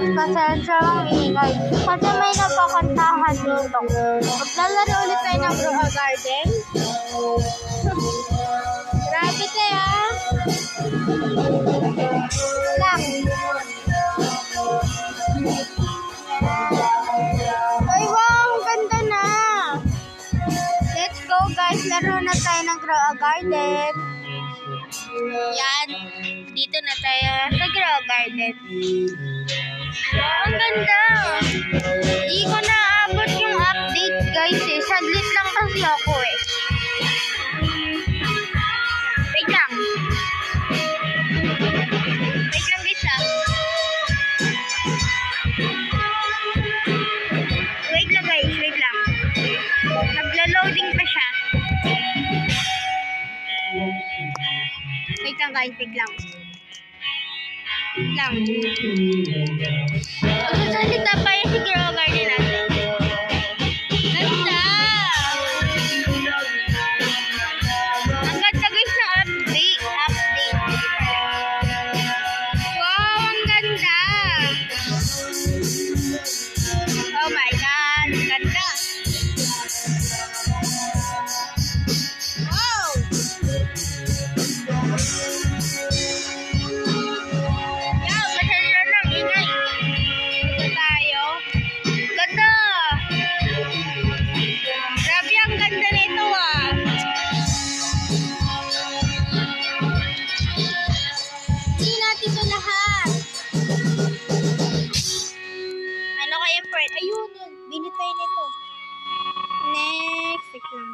pasensya ang ingay. Kasi may napakantahan dito. Maglalaro ulit tayo ng Grow Garden. Grabe kaya. Lang. Ay, wow, ang ganda na. Let's go guys, laro na tayo ng Grow Garden. Yan, dito na tayo sa Grow Garden. Ang ganda. Di ko naabot yung update guys eh. Saglit lang kasi ako eh. Wait lang. Wait lang guys ah. Wait lang guys, wait lang. Naglo-loading pa siya. Wait lang guys, wait lang. Wait lang. Magsasalita pa yung si Grow Garden natin. Ganda! Ang ganda guys ng update. Wow, ang ganda! Oh my God, ganda! Wow! Yaw, masyadong lang, ingay. Ito tayo. Ganda! Grabe, ang ganda nito ah. Hindi natin ito lahat. Ano kaya friend? Ayun, yun. Binitay nito. Next. Check lang.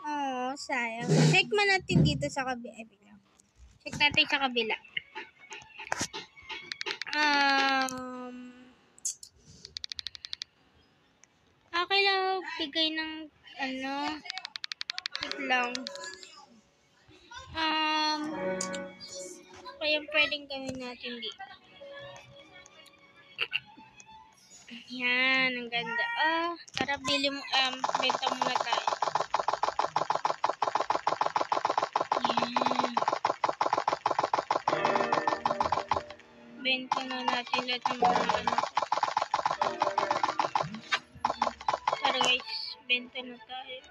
Oh, sayang. Check man natin dito sa kabila. Check natin sa kabila. Okay lang. Bigay ng ano. Wait lang. Kaya pwedeng gawin natin dito. Yan, ang ganda. Tara, benta muna tayo. Yan. Benta na natin lahat ng mga ano. Tara guys, benta na tayo.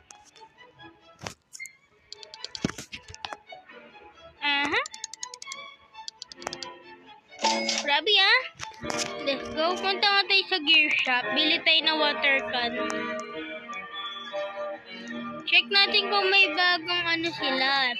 Grabe ah. Let's go. Punta nga tayo sa gear shop. Bili tayo ng water can. Check natin kung may bagong ano sila.